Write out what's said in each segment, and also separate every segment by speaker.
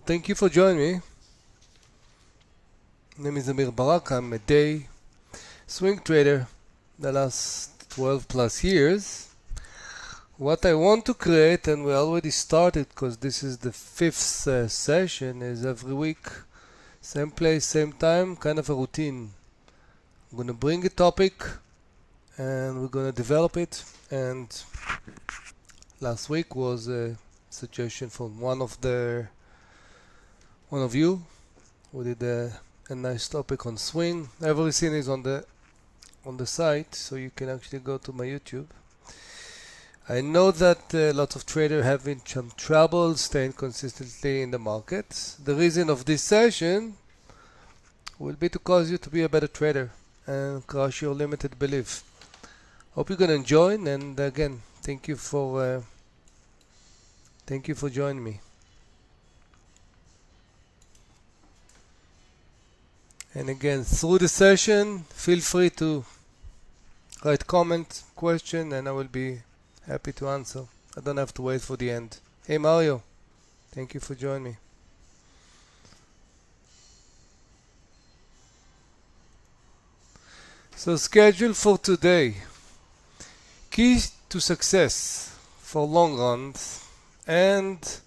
Speaker 1: Thank you for joining me. My name is Amir Barak. I'm a day swing trader the last 12 plus years. What I want to create, and we already started because this is the fifth session, is every week, same place, same time, kind of a routine. I'm going to bring a topic and we're going to develop it. And last week was a suggestion from one of you who did a nice topic on swing. Everything is on the site, so you can actually go to my YouTube. I know that lots of traders having some trouble staying consistently in the market. The reason of this session will be to cause you to be a better trader and crush your limited belief. Hope you're gonna enjoy, and again, thank you for joining me. And again, through the session, feel free to write comment, question, and I will be happy to answer. I don't have to wait for the end. Hey Mario, thank you for joining me. So schedule for today. Keys to success for long runs and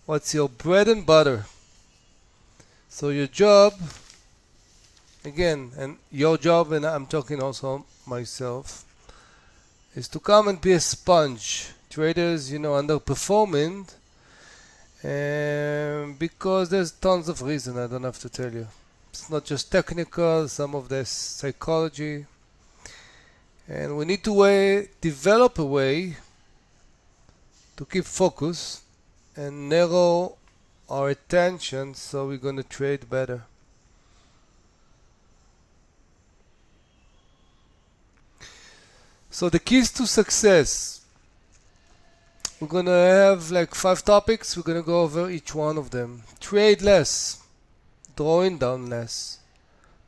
Speaker 1: what's your bread and butter. So your job, again, and your job, and I'm talking also myself, is to come and be a sponge. Traders, underperforming because there's tons of reasons. I don't have to tell you. It's not just technical, some of this psychology. And we need to develop a way to keep focus and narrow our attention so we're going to trade better. So the keys to success. We're going to have like 5 topics. We're going to go over each one of them. Trade less. Drawing down less.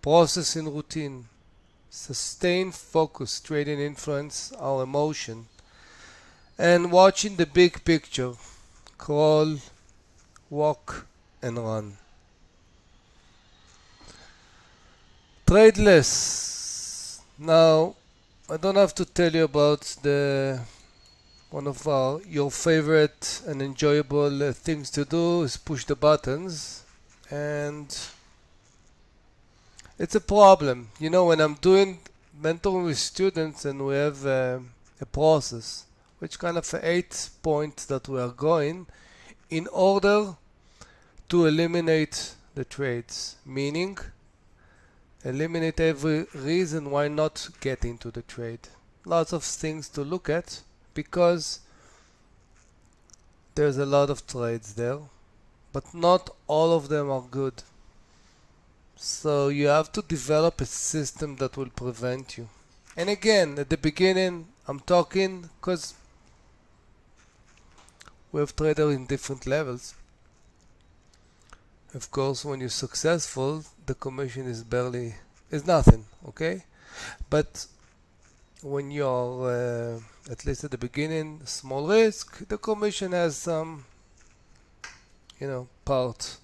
Speaker 1: Process in routine. Sustain focus. Trading influence our emotion. And watching the big picture. Crawl, walk, and run. Trade less. Now, I don't have to tell you about one of your favorite and enjoyable things to do is push the buttons, and it's a problem. When I'm doing mentoring with students and we have a process, which kind of 8 points that we are going in order to eliminate the trades, meaning eliminate every reason why not get into the trade. Lots of things to look at because there's a lot of trades there, but not all of them are good. So you have to develop a system that will prevent you. And again, at the beginning, I'm talking because we have traders in different levels. Of course, when you're successful, the commission is nothing, okay? But when you're, at least at the beginning, small risk, the commission has some, part.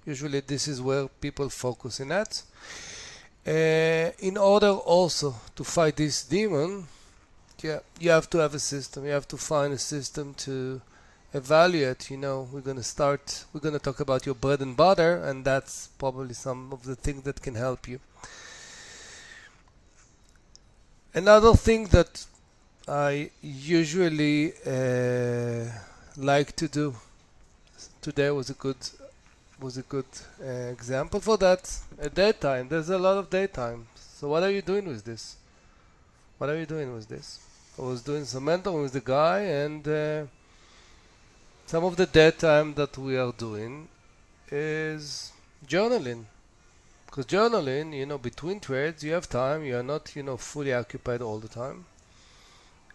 Speaker 1: Usually this is where people focus in at. In order also to fight this demon, you have to have a system. You have to find a system to evaluate. We're going to talk about your bread and butter, and that's probably some of the things that can help you. Another thing that I usually like to do, today was a good example for that. At daytime, there's a lot of daytime. So what are you doing with this? I was doing some mentoring with the guy, and some of the daytime that we are doing is journaling. Because journaling, between trades, you have time. You are not, fully occupied all the time.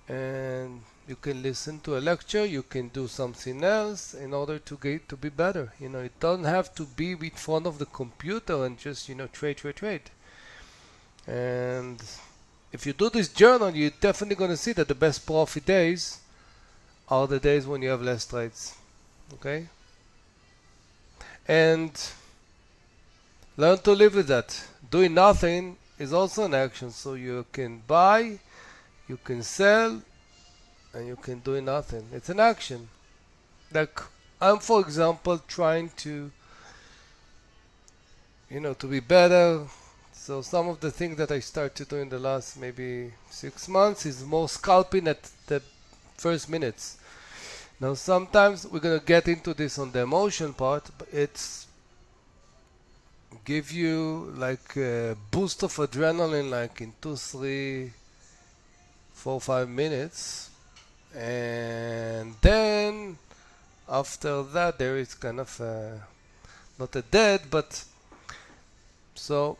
Speaker 1: And you can listen to a lecture. You can do something else in order to be better. It doesn't have to be in front of the computer and just, trade. And if you do this journal, you're definitely going to see that the best profit days are the days when you have less trades. Okay? and learn to live with that. Doing nothing is also an action, so you can buy, you can sell, and you can do nothing. It's an action. Like I'm, for example, trying to, to be better. So some of the things that I started to do in the last maybe 6 months is more scalping at the first minutes. Now sometimes we're gonna get into this on the emotion part, but it's give you like a boost of adrenaline like in 2, 3, 4, 5 minutes, and then after that there is kind of not a dead, but so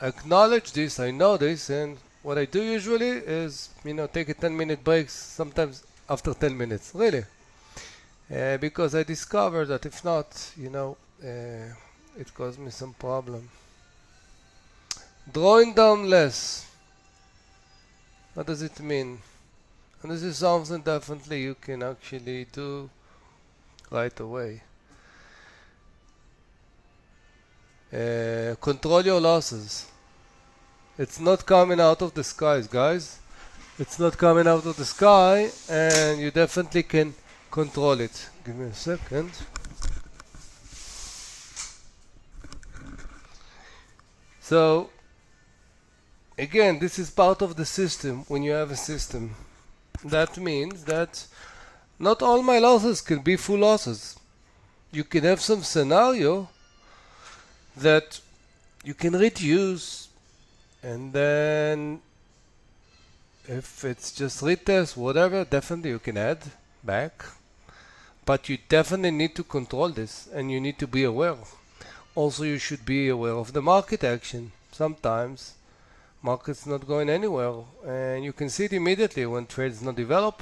Speaker 1: acknowledge this, I know this, and what I do usually is take a 10-minute break, sometimes after 10 minutes, really, because I discovered that if not, it caused me some problem. Drawing down less, what does it mean? And this is something definitely you can actually do right away. Control your losses. It's not coming out of the skies, guys. It's not coming out of the sky, and you definitely can control it. Give me a second. So again, this is part of the system. When you have a system, that means that not all my losses can be full losses. You can have some scenario that you can reduce, and then if it's just retest, whatever, definitely you can add back. But you definitely need to control this, and you need to be aware. Also, you should be aware of the market action. Sometimes market's not going anywhere, and you can see it immediately when trades not develop.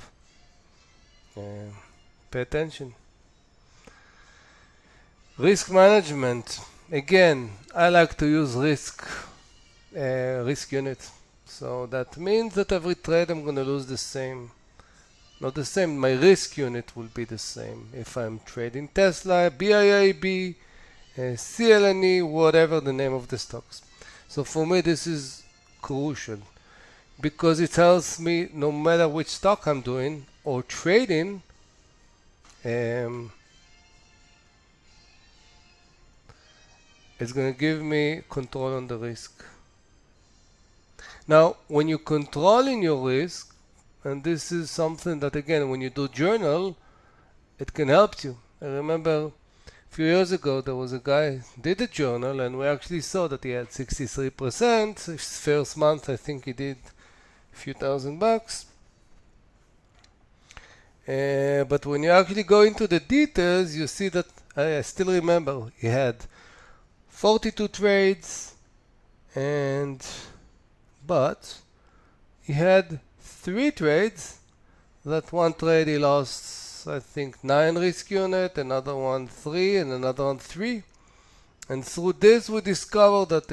Speaker 1: Pay attention. Risk management. Again, I like to use risk unit. So that means that every trade I'm going to lose the same. Not the same, my risk unit will be the same. If I'm trading Tesla, BIAB, CLNE, whatever the name of the stocks. So for me this is crucial, because it tells me no matter which stock I'm doing or trading, it's going to give me control on the risk. Now, when you're controlling your risk, and this is something that again, when you do journal, it can help you. I remember a few years ago there was a guy did a journal, and we actually saw that he had 63%. His first month I think he did a few $1,000. But when you actually go into the details, you see that I still remember he had 42 trades, but he had 3 trades. That one trade he lost, I think, 9 risk unit, another one 3, and another one 3. And through this we discovered that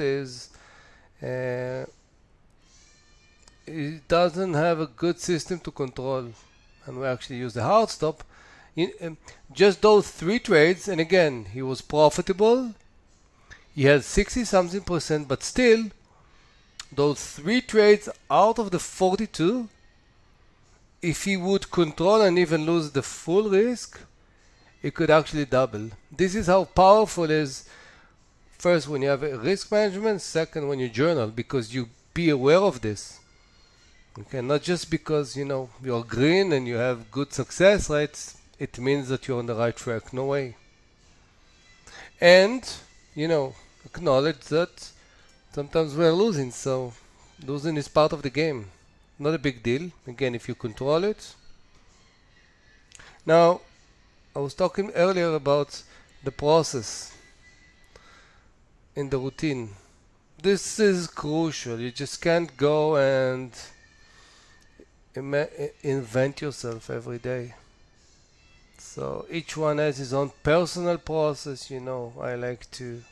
Speaker 1: he doesn't have a good system to control, and we actually use the hard stop. Just those 3 trades, and again, he was profitable. He had 60-something%, but still, those 3 trades out of the 42, if he would control and even lose the full risk, it could actually double. This is how powerful it is. First, when you have a risk management. Second, when you journal, because you be aware of this. Okay, not just because you're green and you have good success, right? It means that you're on the right track. No way. And acknowledge that sometimes we're losing, so losing is part of the game. Not a big deal, again, if you control it. Now, I was talking earlier about the process in the routine. This is crucial. You just can't go and invent yourself every day. So each one has his own personal process. I like to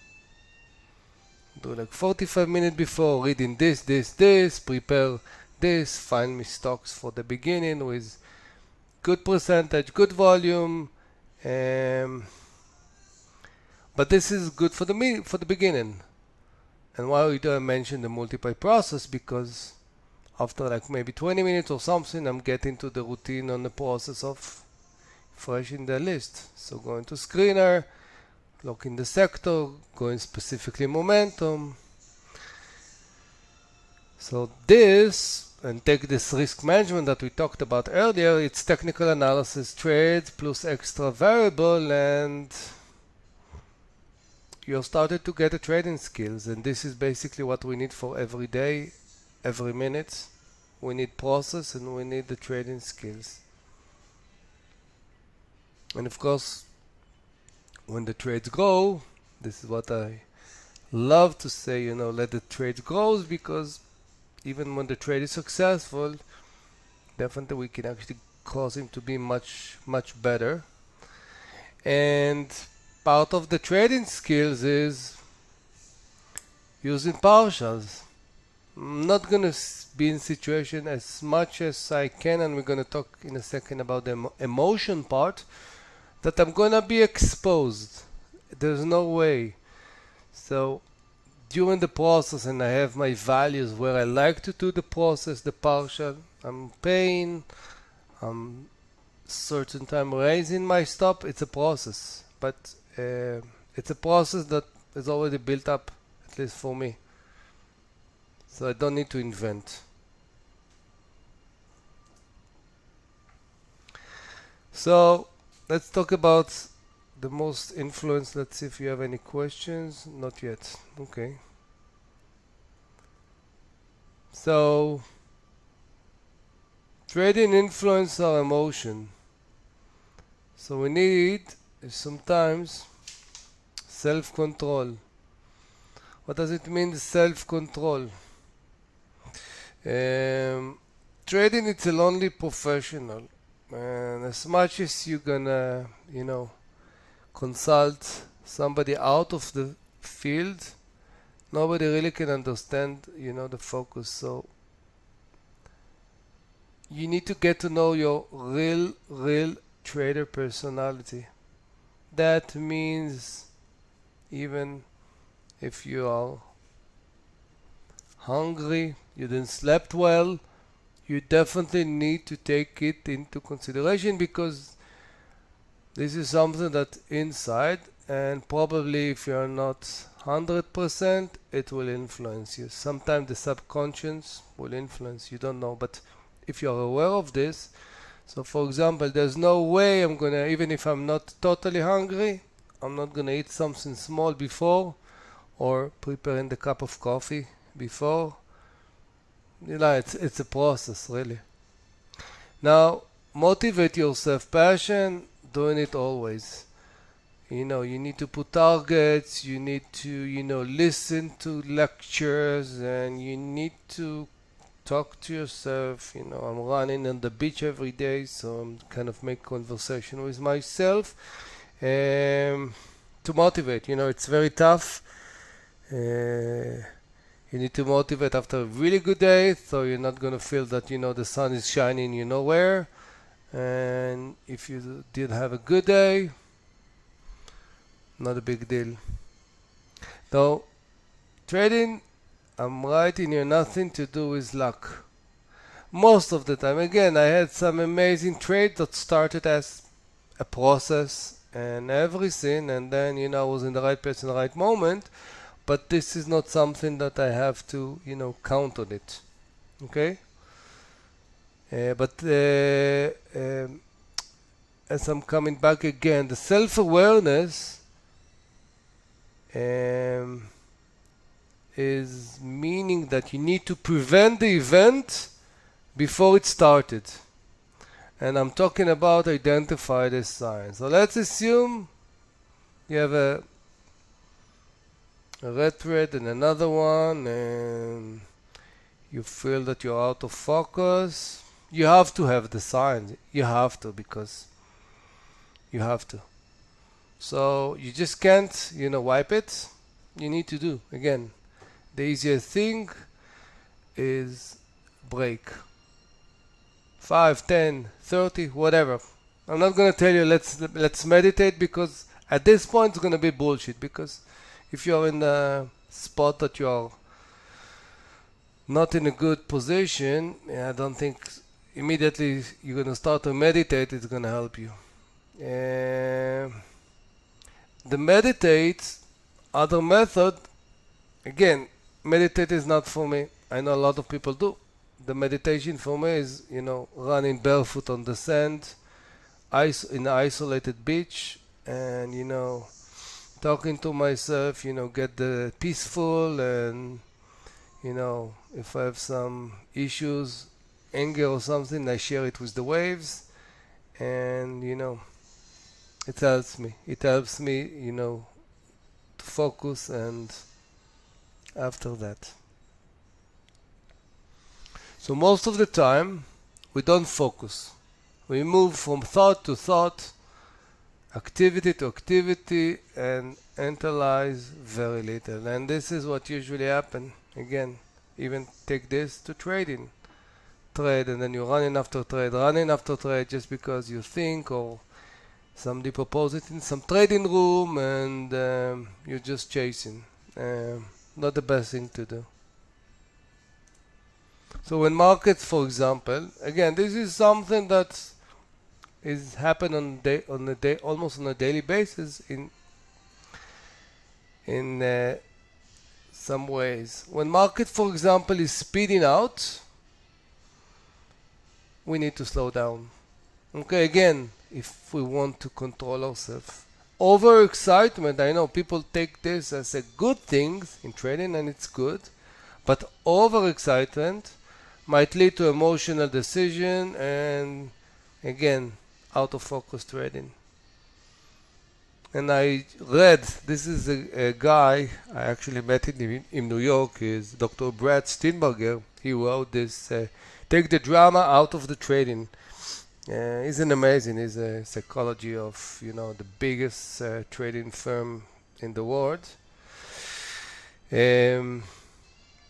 Speaker 1: do like 45 minutes before, reading this, prepare this, find me stocks for the beginning with good percentage, good volume. But But this is good for the beginning. And why do I mention the multiply process? Because after like maybe 20 minutes or something, I'm getting to the routine on the process of refreshing the list. So going to screener, looking the sector, going specifically momentum. So this, and take this risk management that we talked about earlier, it's technical analysis trades plus extra variable, and you're started to get a trading skills. And this is basically what we need for every day, every minute. We need process and we need the trading skills. And of course, when the trades grow, this is what I love to say, you know, let the trade grow, because even when the trade is successful, definitely we can actually cause him to be much better. And part of the trading skills is using partials. I'm not gonna be in situation as much as I can, and we're gonna talk in a second about the emotion part, that I'm gonna be exposed. There's no way. So during the process, and I have my values where I like to do the process, the partial, I'm paying, I'm certain time raising my stop. It's a process, but it's a process that is already built up, at least for me. So I don't need to invent. So let's talk about the most influence. Let's see if you have any questions. Not yet. Okay. So trading influence our emotion. So we need sometimes self-control. What does it mean, self-control? Trading, it's a lonely professional, and as much as you're gonna, you know, consult somebody out of the field, nobody really can understand, you know, the focus. So you need to get to know your real trader personality. That means even if you are hungry, you didn't slept well, you definitely need to take it into consideration, because this is something that inside, and probably if you're not 100%, it will influence you. Sometimes the subconscious will influence, you don't know, but if you're aware of this, so for example, there's no way I'm gonna, even if I'm not totally hungry, I'm not gonna eat something small before, or preparing the cup of coffee before. You know, it's a process, really. Now, motivate yourself. Passion, doing it always. You know, you need to put targets, you need to, you know, listen to lectures, and you need to talk to yourself. You know, I'm running on the beach every day, so I'm kind of make conversation with myself to motivate. You know, it's very tough. You need to motivate after a really good day, so you're not gonna feel that, you know, the sun is shining you know where. And if you did have a good day, not a big deal. So trading, I'm writing here, nothing to do with luck. Most of the time, again, I had some amazing trade that started as a process and everything, and then, you know, I was in the right place in the right moment. But this is not something that I have to, you know, count on it. Okay? But as I'm coming back again, the self-awareness is meaning that you need to prevent the event before it started. And I'm talking about identify the signs. So let's assume you have a red thread and another one, and you feel that you're out of focus. You have to have the signs. You have to, because you have to. So you just can't, you know, wipe it. You need to do, again, the easiest thing is break. 5, 10, 30, whatever. I'm not gonna tell you let's meditate, because At this point, it's going to be bullshit, because if you're in a spot that you're not in a good position, I don't think immediately you're going to start to meditate, it's going to help you. The meditate, other method, again, meditate is not for me. I know a lot of people do. The meditation for me is, running barefoot on the sand, in an isolated beach, and, talking to myself, get the peaceful, and, if I have some issues, anger or something, I share it with the waves, and, it helps me. It helps me, to focus, and after that. So most of the time, we don't focus. We move from thought to thought, activity to activity, and analyze very little. And this is what usually happens. Again, even take this to trading. Trade, and then you're running after trade, just because you think, or somebody propose it in some trading room, and you're just chasing. Not the best thing to do. So when markets, for example, again, this is something that is happen almost on a daily basis in some ways. When market, for example, is speeding out, we need to slow down. Okay, again, if we want to control ourselves. Overexcitement, I know people take this as a good thing in trading, and it's good, but overexcitement might lead to emotional decision, and again, out of focus trading. And I read, this is a guy, I actually met him in New York, is Dr. Brad Steenberger. He wrote this, take the drama out of the trading. He's he's a psychology of, the biggest trading firm in the world.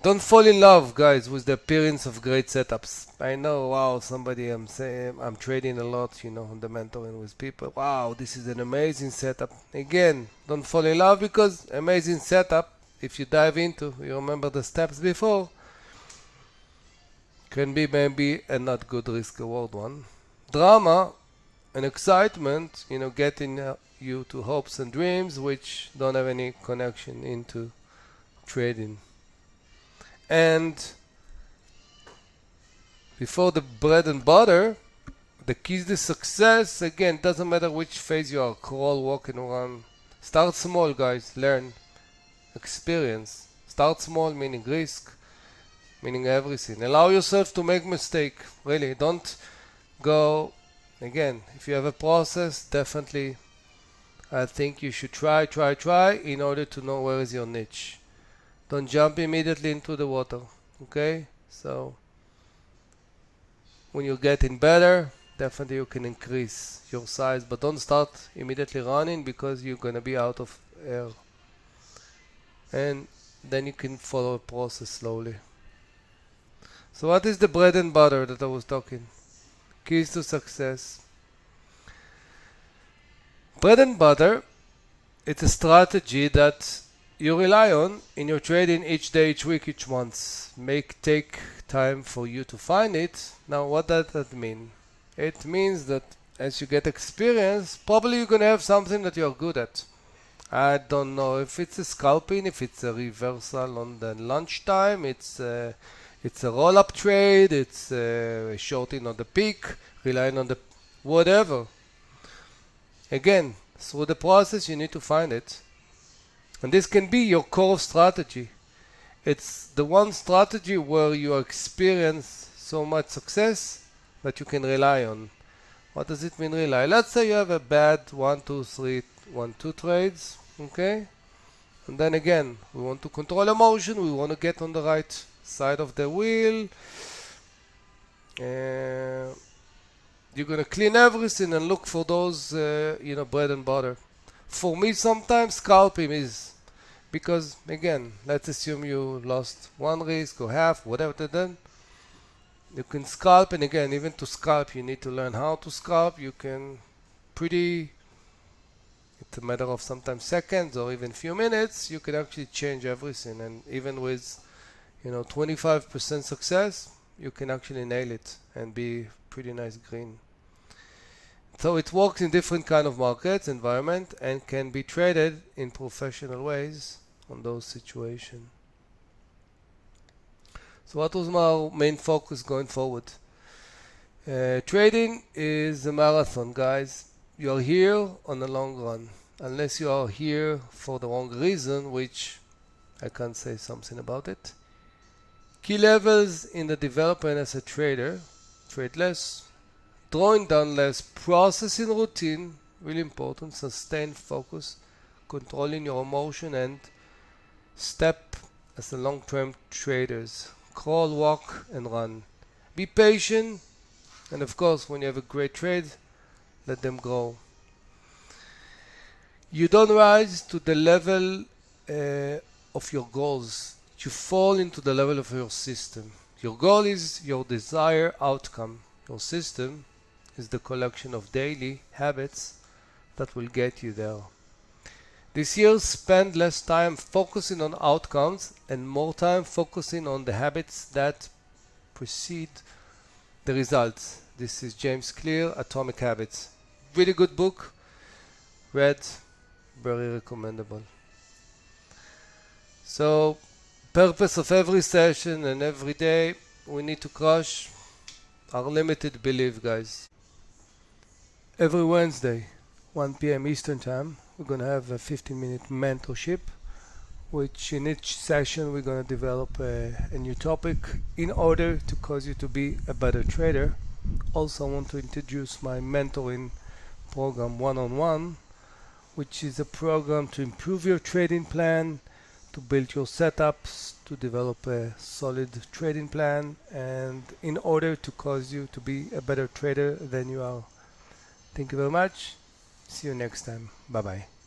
Speaker 1: Don't fall in love, guys, with the appearance of great setups. I know, wow, I'm saying I'm trading a lot, on the mentoring with people. Wow, this is an amazing setup. Again, don't fall in love, because amazing setup, if you dive into, you remember the steps before, can be maybe a not good risk reward one. Drama and excitement, getting you to hopes and dreams which don't have any connection into trading. And before the bread and butter, the keys to success, again, doesn't matter which phase you are, crawl, walk, and run. Start small, guys. Learn. Experience. Start small, meaning risk, meaning everything. Allow yourself to make mistake. Really, don't go. Again, if you have a process, definitely I think you should try in order to know where is your niche. Don't jump immediately into the water. Okay? So when you're getting better, definitely you can increase your size, but don't start immediately running, because you're gonna be out of air. And then you can follow a process slowly. So what is the bread and butter that I was talking? Keys to success. Bread and butter, it's a strategy that you rely on in your trading each day, each week, each month. Take time for you to find it. Now, what does that mean? It means that as you get experience, probably you're going to have something that you're good at. I don't know if it's a scalping, if it's a reversal on the lunchtime, it's a roll-up trade, it's a shorting on the peak, relying on the whatever. Again, through the process, you need to find it. And this can be your core strategy. It's the one strategy where you experience so much success that you can rely on. What does it mean, rely? Let's say you have a bad 1, 2, 3, 1, 2 trades, okay? And then again, we want to control emotion, we want to get on the right side of the wheel. You're going to clean everything and look for those, bread and butter. For me, sometimes scalping is, because again, let's assume you lost one risk or half, whatever, then you can scalp, and again, even to scalp, you need to learn how to scalp. You can a matter of sometimes seconds or even few minutes, you can actually change everything. And even with 25% success, you can actually nail it and be pretty nice green. So it works in different kind of markets, environment, and can be traded in professional ways on those situations. So what was my main focus going forward? Trading is a marathon, guys. You are here on the long run. Unless you are here for the wrong reason, which I can't say something about it. Key levels in the development as a trader: trade less, drawing down less, processing routine, really important, sustain focus, controlling your emotion, and step as the long-term traders. Crawl, walk, and run. Be patient, and of course, when you have a great trade, let them grow. You don't rise to the level of your goals. You fall into the level of your system. Your goal is your desired outcome. Your system is the collection of daily habits that will get you there. This year, spend less time focusing on outcomes and more time focusing on the habits that precede the results. This is James Clear, Atomic Habits. Really good book. Read, very recommendable. So, purpose of every session and every day, we need to crush our limited belief, guys. Every Wednesday, 1 p.m. Eastern Time, we're going to have a 15-minute mentorship, which in each session we're going to develop a new topic in order to cause you to be a better trader. Also, I want to introduce my mentoring program one-on-one, which is a program to improve your trading plan, to build your setups, to develop a solid trading plan, and in order to cause you to be a better trader than you are. Thank you very much. See you next time. Bye bye.